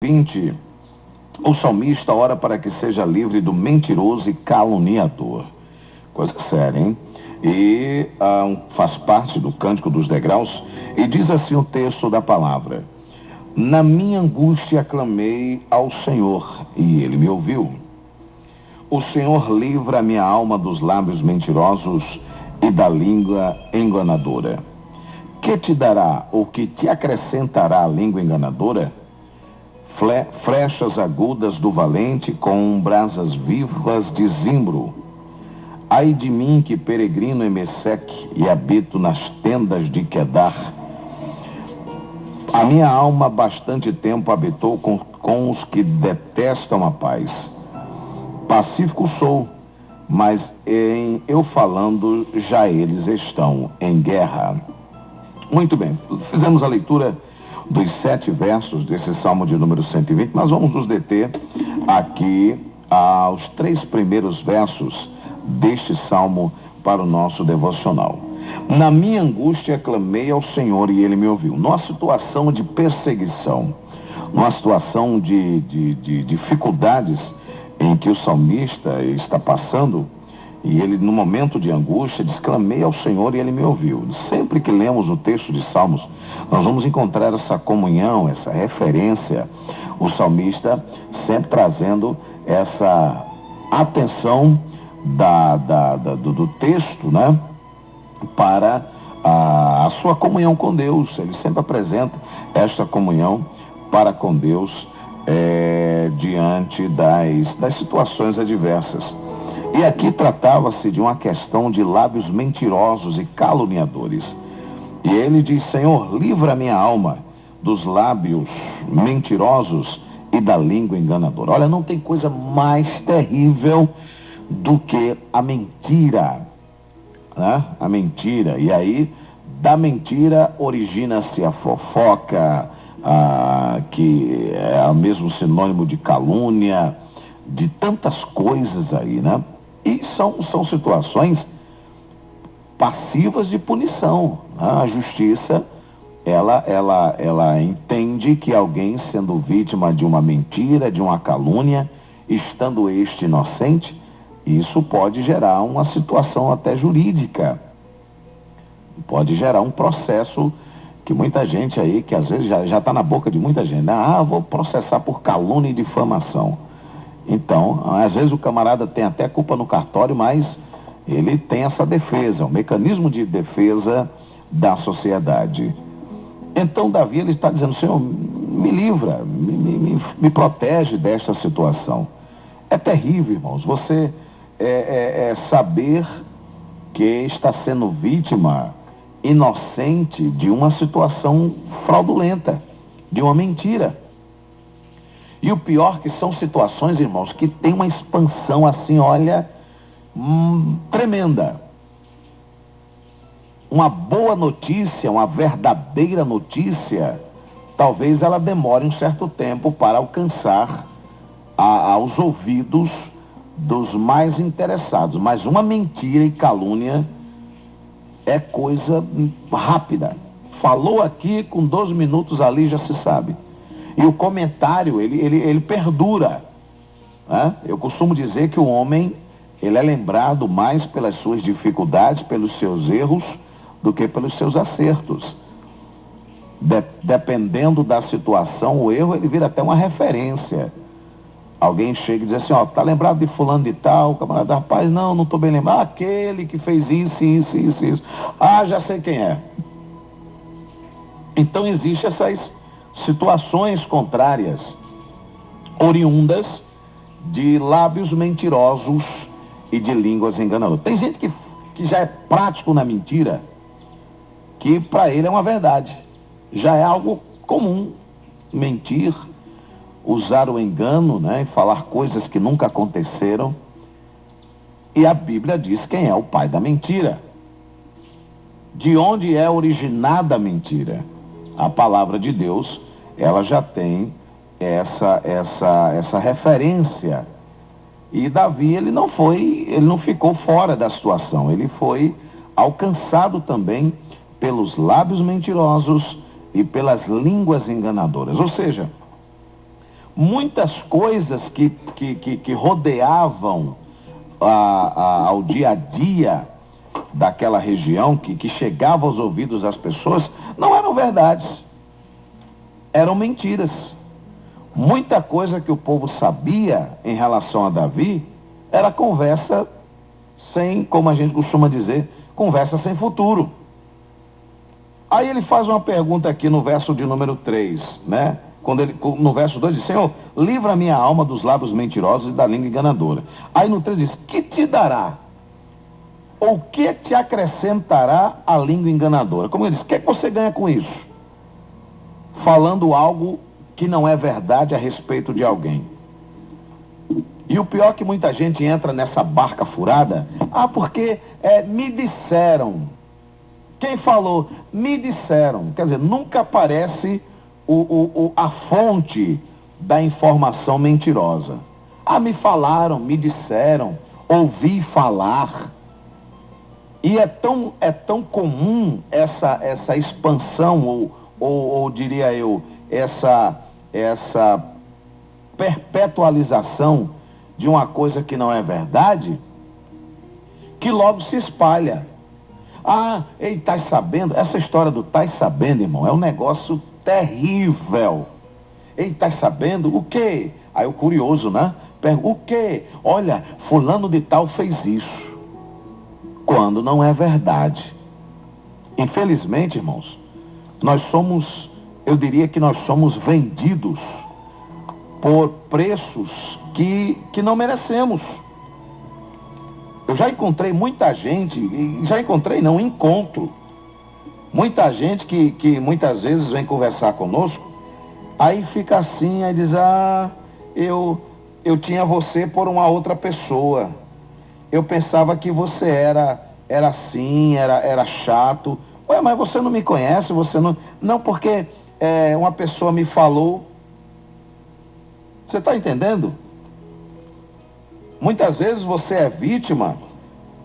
20, o salmista ora para que seja livre do mentiroso e caluniador. Coisa séria, hein? E faz parte do Cântico dos Degraus, e diz assim o texto da palavra: na minha angústia clamei ao Senhor, e ele me ouviu. O Senhor livra a minha alma dos lábios mentirosos e da língua enganadora. Que te dará, ou que te acrescentará a língua enganadora? Flechas agudas do valente com brasas vivas de zimbro. Ai de mim que peregrino em Meseque e habito nas tendas de Quedar. A minha alma bastante tempo habitou com os que detestam a paz. Pacífico sou, mas em eu falando já eles estão em guerra. Muito bem, fizemos a leitura dos 7 versos desse Salmo de número 120, nós vamos nos deter aqui aos 3 primeiros versos deste Salmo para o nosso devocional. Na minha angústia clamei ao Senhor e ele me ouviu. Numa situação de perseguição, numa situação de dificuldades em que o salmista está passando, e ele, no momento de angústia, diz: clamei ao Senhor e ele me ouviu. Sempre que lemos o texto de Salmos, nós vamos encontrar essa comunhão, essa referência, o salmista sempre trazendo essa atenção do texto, né, para a sua comunhão com Deus. Ele sempre apresenta esta comunhão para com Deus diante das situações adversas. E aqui tratava-se de uma questão de lábios mentirosos e caluniadores. E ele diz: Senhor, livra a minha alma dos lábios mentirosos e da língua enganadora. Olha, não tem coisa mais terrível do que a mentira, né? A mentira. E aí, da mentira origina-se a fofoca, que é o mesmo sinônimo de calúnia, de tantas coisas aí, né? E são situações passivas de punição, né? A justiça, ela entende que alguém sendo vítima de uma mentira, de uma calúnia, estando este inocente, isso pode gerar uma situação até jurídica. Pode gerar um processo que muita gente aí, que às vezes já está na boca de muita gente, né? Vou processar por calúnia e difamação. Então, às vezes o camarada tem até culpa no cartório, mas ele tem essa defesa, um mecanismo de defesa da sociedade. Então, Davi, ele está dizendo: Senhor, me livra, me protege desta situação. É terrível, irmãos, você saber que está sendo vítima inocente de uma situação fraudulenta, de uma mentira. E o pior que são situações, irmãos, que tem uma expansão assim, olha, tremenda. Uma boa notícia, uma verdadeira notícia, talvez ela demore um certo tempo para alcançar aos ouvidos dos mais interessados. Mas uma mentira e calúnia é coisa rápida. Falou aqui, com 12 minutos ali já se sabe. E o comentário, ele perdura, né? Eu costumo dizer que o homem, ele é lembrado mais pelas suas dificuldades, pelos seus erros, do que pelos seus acertos. Dependendo da situação, o erro, ele vira até uma referência. Alguém chega e diz assim: tá lembrado de fulano de tal? O camarada: rapaz, não estou bem lembrado. Aquele que fez isso. Já sei quem é. Então existem essas situações contrárias, oriundas de lábios mentirosos e de línguas enganadoras. Tem gente que já é prático na mentira, que para ele é uma verdade, já é algo comum, mentir, usar o engano, né, e falar coisas que nunca aconteceram. E a Bíblia diz quem é o pai da mentira, de onde é originada a mentira. A palavra de Deus, ela já tem essa referência. E Davi, ele não ficou fora da situação, ele foi alcançado também pelos lábios mentirosos e pelas línguas enganadoras. Ou seja, muitas coisas que rodeavam ao dia a dia daquela região, que chegava aos ouvidos das pessoas, não eram verdades, eram mentiras. Muita coisa que o povo sabia em relação a Davi era conversa sem, como a gente costuma dizer, conversa sem futuro. Aí ele faz uma pergunta aqui no verso de número 3, né? No verso 2 diz: Senhor, livra a minha alma dos lábios mentirosos e da língua enganadora. Aí no 3 diz: que te dará? Ou que te acrescentará a língua enganadora? Como ele diz, o que é que você ganha com isso? Falando algo que não é verdade a respeito de alguém. E o pior é que muita gente entra nessa barca furada, porque me disseram. Quem falou? Me disseram. Quer dizer, nunca aparece a fonte da informação mentirosa. Me falaram, me disseram, ouvi falar. E é tão comum essa expansão, ou diria eu, essa perpetualização de uma coisa que não é verdade, que logo se espalha. Ei, tá sabendo? Essa história do tá sabendo, irmão, é um negócio terrível. Ei, tá sabendo? O quê? Aí o curioso, né? O quê? Olha, fulano de tal fez isso. Quando não é verdade. Infelizmente, irmãos, eu diria que nós somos vendidos por preços que não merecemos. Eu já encontrei muita gente, encontro muita gente que muitas vezes vem conversar conosco, aí fica assim, aí diz: eu tinha você por uma outra pessoa, eu pensava que você era assim, era chato. Ué, mas você não me conhece, você não... Não, porque uma pessoa me falou. Você está entendendo? Muitas vezes você é vítima,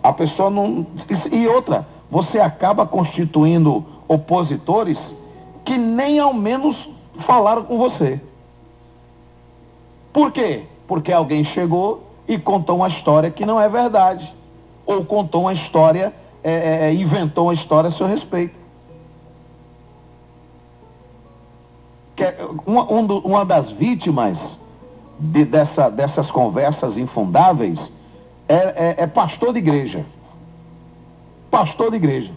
a pessoa não... E outra, você acaba constituindo opositores que nem ao menos falaram com você. Por quê? Porque alguém chegou e contou uma história que não é verdade. Ou contou uma história, inventou uma história a seu respeito. Uma das vítimas dessas conversas infundáveis é pastor de igreja. Pastor de igreja.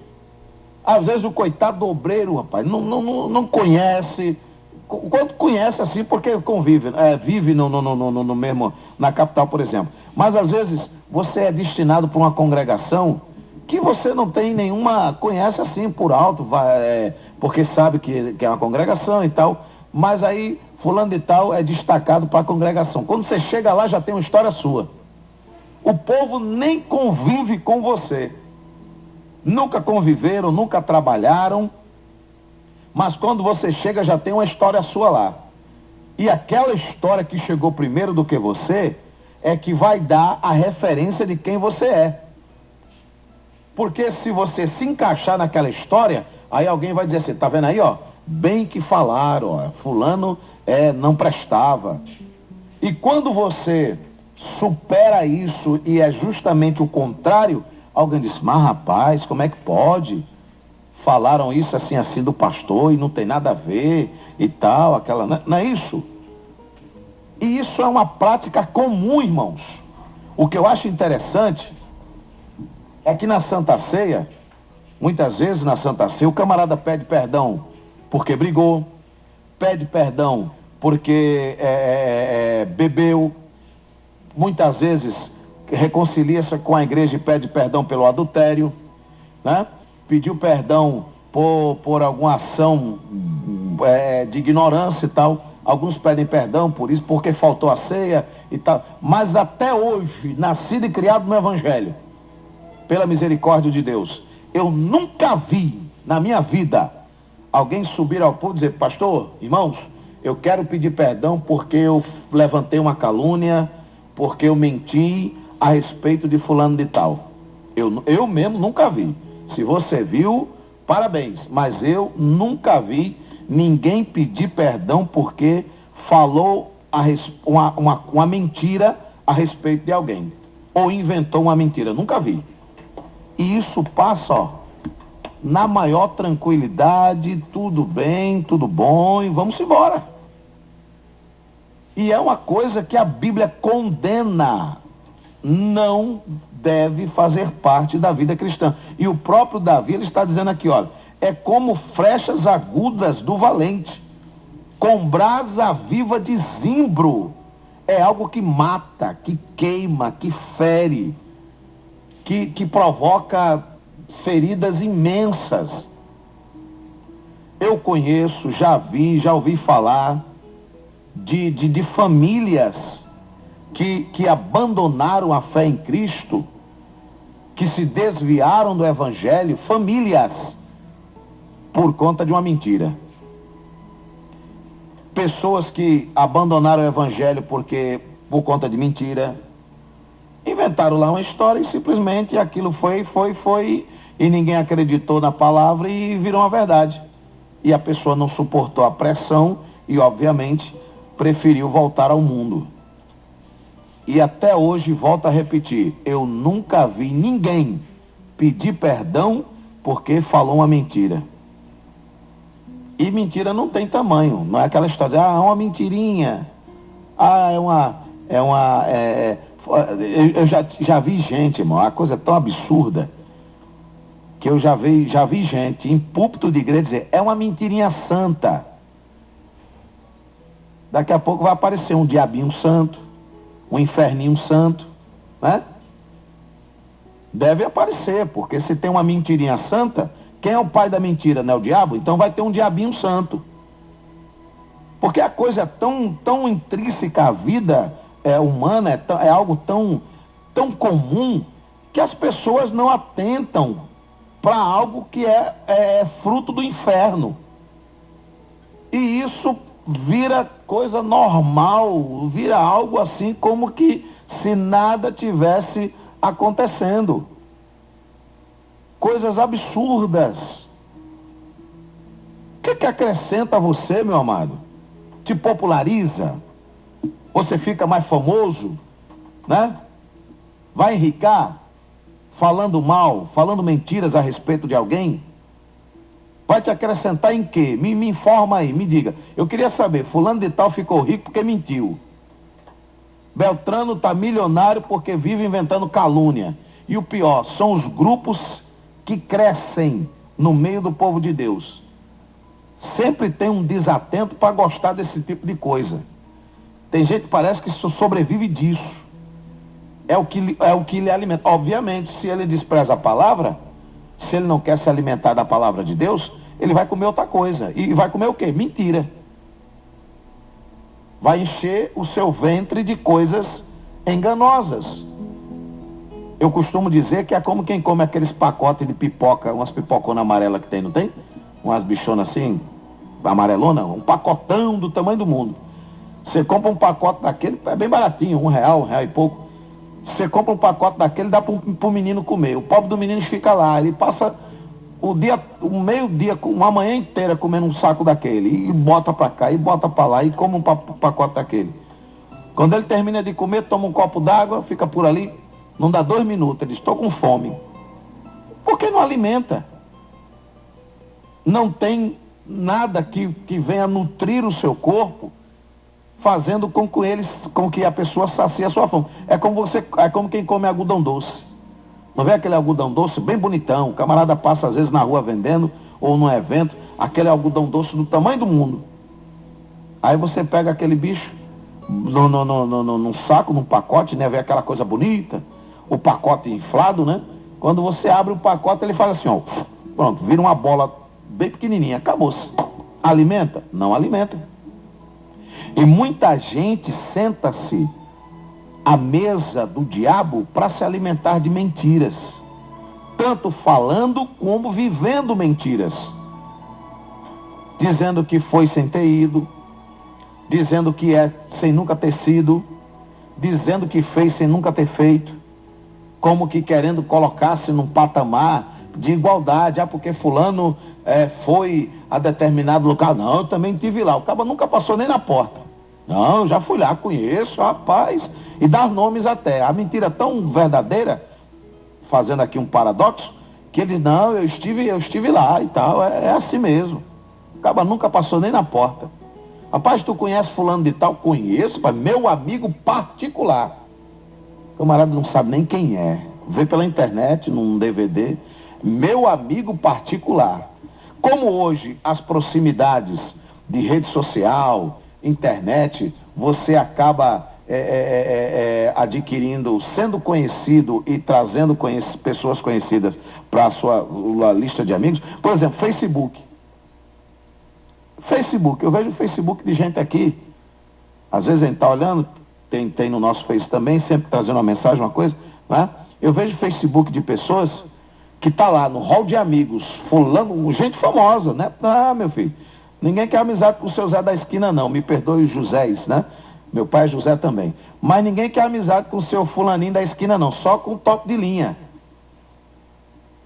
Às vezes o coitado do obreiro, rapaz, não conhece. Quando conhece assim, porque convive, vive no mesmo, na capital, por exemplo. Mas às vezes você é destinado para uma congregação que você não tem nenhuma, conhece assim por alto, porque sabe que é uma congregação e tal, mas aí fulano de tal é destacado para a congregação. Quando você chega lá, já tem uma história sua. O povo nem convive com você. Nunca conviveram, nunca trabalharam, mas quando você chega, já tem uma história sua lá. E aquela história que chegou primeiro do que você é que vai dar a referência de quem você é. Porque se você se encaixar naquela história, aí alguém vai dizer assim: tá vendo aí, ó? Bem que falaram, fulano não prestava. E quando você supera isso e é justamente o contrário, alguém diz: mas rapaz, como é que pode? Falaram isso assim do pastor e não tem nada a ver e tal, não é isso? E isso é uma prática comum, irmãos. O que eu acho interessante é que na Santa Ceia, muitas vezes na Santa Ceia, o camarada pede perdão porque brigou, pede perdão porque bebeu, muitas vezes reconcilia-se com a igreja e pede perdão pelo adultério, né? Pediu perdão por alguma ação de ignorância e tal. Alguns pedem perdão por isso, porque faltou a ceia e tal. Mas até hoje, nascido e criado no Evangelho, pela misericórdia de Deus, eu nunca vi na minha vida alguém subir ao púlpito e dizer: pastor, irmãos, eu quero pedir perdão porque eu levantei uma calúnia, porque eu menti a respeito de fulano de tal. Eu mesmo nunca vi. Se você viu, parabéns. Mas eu nunca vi ninguém pedir perdão porque falou uma mentira a respeito de alguém. Ou inventou uma mentira. Nunca vi. E isso passa, ó, na maior tranquilidade, tudo bem, tudo bom, e vamos embora. E é uma coisa que a Bíblia condena. Não deve fazer parte da vida cristã. E o próprio Davi, ele está dizendo aqui, olha, é como flechas agudas do valente, com brasa viva de zimbro. É algo que mata, que queima, que fere, que provoca feridas imensas. Eu conheço, já ouvi falar de famílias que abandonaram a fé em Cristo, que se desviaram do Evangelho, famílias, por conta de uma mentira. Pessoas que abandonaram o Evangelho por conta de mentira, inventaram lá uma história e simplesmente aquilo foi, e ninguém acreditou na palavra e virou uma verdade. E a pessoa não suportou a pressão e, obviamente, preferiu voltar ao mundo. E até hoje, volto a repetir, eu nunca vi ninguém pedir perdão porque falou uma mentira. E mentira não tem tamanho, não é aquela história de, é uma mentirinha, eu já vi gente, irmão, a coisa é tão absurda, que eu já vi gente em púlpito de igreja dizer, é uma mentirinha santa. Daqui a pouco vai aparecer um diabinho santo, um inferninho santo, né? Deve aparecer, porque se tem uma mentirinha santa, quem é o pai da mentira, não é o diabo? Então vai ter um diabinho santo. Porque a coisa é tão intrínseca à vida humana, é algo tão comum, que as pessoas não atentam para algo que é fruto do inferno. E isso vira coisa normal, vira algo assim como que se nada tivesse acontecendo. Coisas absurdas. O que acrescenta a você, meu amado? Te populariza? Você fica mais famoso, né? Vai enricar falando mal, falando mentiras a respeito de alguém? Vai te acrescentar em quê? Me informa aí, me diga. Eu queria saber, fulano de tal ficou rico porque mentiu. Beltrano está milionário porque vive inventando calúnia. E o pior, são os grupos que crescem no meio do povo de Deus. Sempre tem um desatento para gostar desse tipo de coisa. Tem gente que parece que sobrevive disso. É o que lhe alimenta. Obviamente, se ele despreza a palavra, se ele não quer se alimentar da palavra de Deus, ele vai comer outra coisa. E vai comer o quê? Mentira. Vai encher o seu ventre de coisas enganosas. Eu costumo dizer que é como quem come aqueles pacotes de pipoca, umas pipoconas amarelas que tem, não tem? Umas bichonas assim, amarelona, um pacotão do tamanho do mundo. Você compra um pacote daquele, é bem baratinho, R$1 e pouco. Você compra um pacote daquele, dá para o menino comer. O pobre do menino fica lá, ele passa o meio-dia, uma manhã inteira comendo um saco daquele, e bota para cá, e bota para lá, e come um pacote daquele. Quando ele termina de comer, toma um copo d'água, fica por ali, não dá 2 minutos, ele diz, estou com fome. Por que não alimenta? Não tem nada que venha nutrir o seu corpo, fazendo com que a pessoa sacie a sua fome. É como quem come algodão doce. Não vê aquele algodão doce bem bonitão? O camarada passa às vezes na rua vendendo, ou num evento, aquele algodão doce do tamanho do mundo. Aí você pega aquele bicho num saco, num pacote, né? Vê aquela coisa bonita, o pacote inflado, né? Quando você abre o pacote, ele faz assim, ó, pronto, vira uma bola bem pequenininha, acabou-se. Alimenta? Não alimenta. E muita gente senta-se à mesa do diabo para se alimentar de mentiras, tanto falando como vivendo mentiras, dizendo que foi sem ter ido, dizendo que é sem nunca ter sido, dizendo que fez sem nunca ter feito, como que querendo colocar-se num patamar de igualdade, porque fulano foi a determinado local. Não, eu também estive lá. O cara nunca passou nem na porta. Não, eu já fui lá, conheço, rapaz. E dar nomes até. A mentira tão verdadeira, fazendo aqui um paradoxo, que eles, não, eu estive lá e tal. É assim mesmo. Acaba nunca passou nem na porta. Rapaz, tu conhece fulano de tal? Conheço, pai, meu amigo particular. O camarada não sabe nem quem é. Vê pela internet, num DVD. Meu amigo particular. Como hoje as proximidades de rede social, internet, você acaba adquirindo, sendo conhecido e trazendo pessoas conhecidas para a sua lista de amigos. Por exemplo, Facebook. Facebook, eu vejo Facebook de gente aqui. Às vezes a gente está olhando, tem no nosso Face também, sempre trazendo uma mensagem, uma coisa, né? Eu vejo Facebook de pessoas que tá lá no hall de amigos, fulano, gente famosa, né? Ah, meu filho, ninguém quer amizade com o seu Zé da esquina, não. Me perdoe os Josés, né? Meu pai é José também. Mas ninguém quer amizade com o seu fulaninho da esquina, não. Só com o top de linha.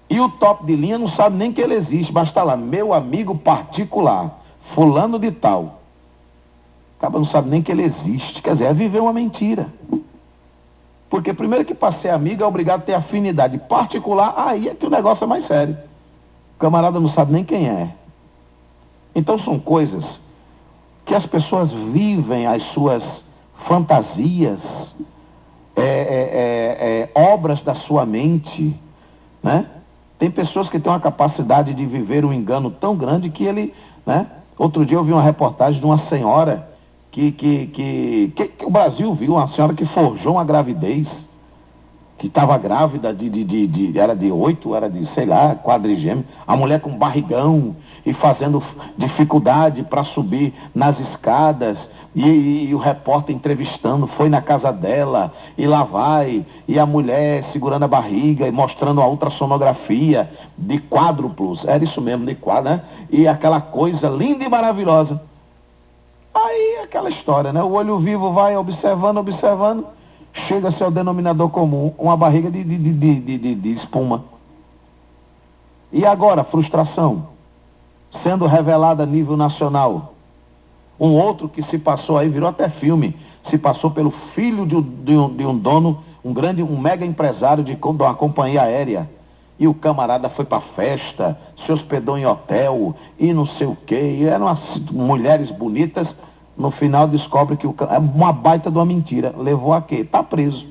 E o top de linha não sabe nem que ele existe. Basta lá, meu amigo particular, fulano de tal. Acaba não sabe nem que ele existe. Quer dizer, é viver uma mentira. Porque primeiro que para ser amigo é obrigado a ter afinidade particular, aí é que o negócio é mais sério. O camarada não sabe nem quem é. Então são coisas que as pessoas vivem as suas fantasias, obras da sua mente, né? Tem pessoas que têm uma capacidade de viver um engano tão grande que ele, né? Outro dia eu vi uma reportagem de uma senhora que o Brasil viu, uma senhora que forjou uma gravidez, que estava grávida era de 8, era de, sei lá, quadrigêmeo, a mulher com barrigão e fazendo dificuldade para subir nas escadas, e o repórter entrevistando, foi na casa dela, e lá vai, e a mulher segurando a barriga e mostrando a ultrassonografia de quádruplos, era isso mesmo, de quádruplos, né? E aquela coisa linda e maravilhosa. Aí aquela história, né? O olho vivo vai observando, chega-se ao denominador comum, uma barriga de espuma. E agora, frustração, sendo revelada a nível nacional. Um outro que se passou aí, virou até filme, se passou pelo filho de um dono, um mega empresário de uma companhia aérea. E o camarada foi para festa, se hospedou em hotel, e não sei o quê, e eram mulheres bonitas. No final descobre que é uma baita de uma mentira. Levou a quê? Está preso.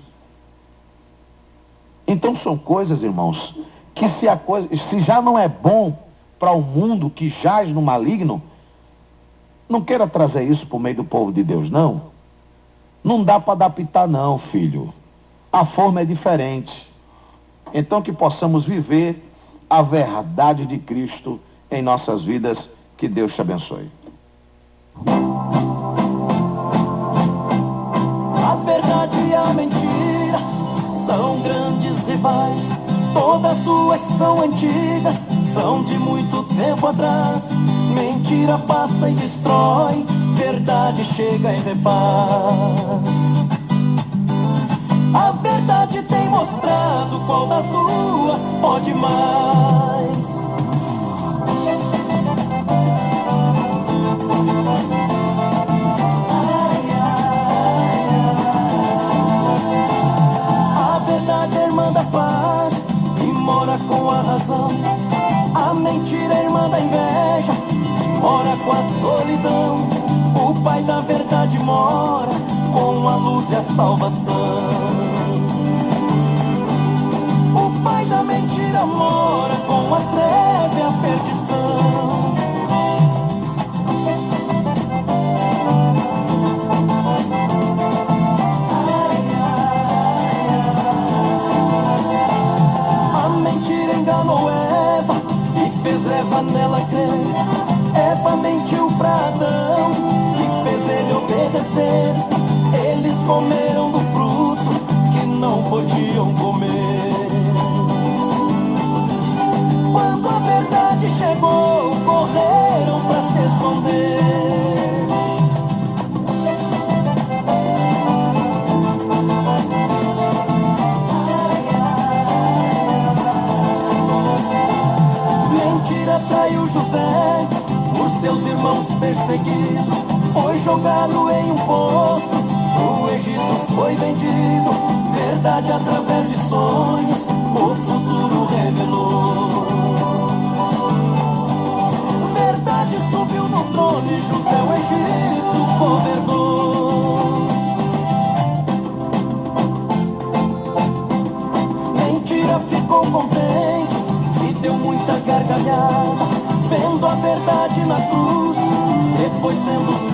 Então são coisas, irmãos, que se já não é bom para o mundo que jaz no maligno, não queira trazer isso para o meio do povo de Deus, não. Não dá para adaptar, não, filho. A forma é diferente. Então que possamos viver a verdade de Cristo em nossas vidas. Que Deus te abençoe. A verdade e a mentira são grandes rivais. Todas duas são antigas, são de muito tempo atrás. Mentira passa e destrói, verdade chega e refaz. A verdade tem mostrado qual das duas pode mais. Da paz e mora com a razão. A mentira é irmã da inveja, mora com a solidão. O pai da verdade mora com a luz e a salvação. O pai da mentira mora com a treva e a perdição. Enganou Eva e fez Eva nela crer. Eva mentiu pra Adão e fez ele obedecer. Eles comeram do fruto que não podiam comer. Quando a verdade chegou, correram pra se esconder. Traiu José, por seus irmãos perseguido, foi jogado em um poço. verdade através de sonhos, o futuro revelou. Verdade subiu no trono e José o Egito governou. Mentira ficou contente e deu muita gargalhada, vendo a verdade na cruz, depois sendo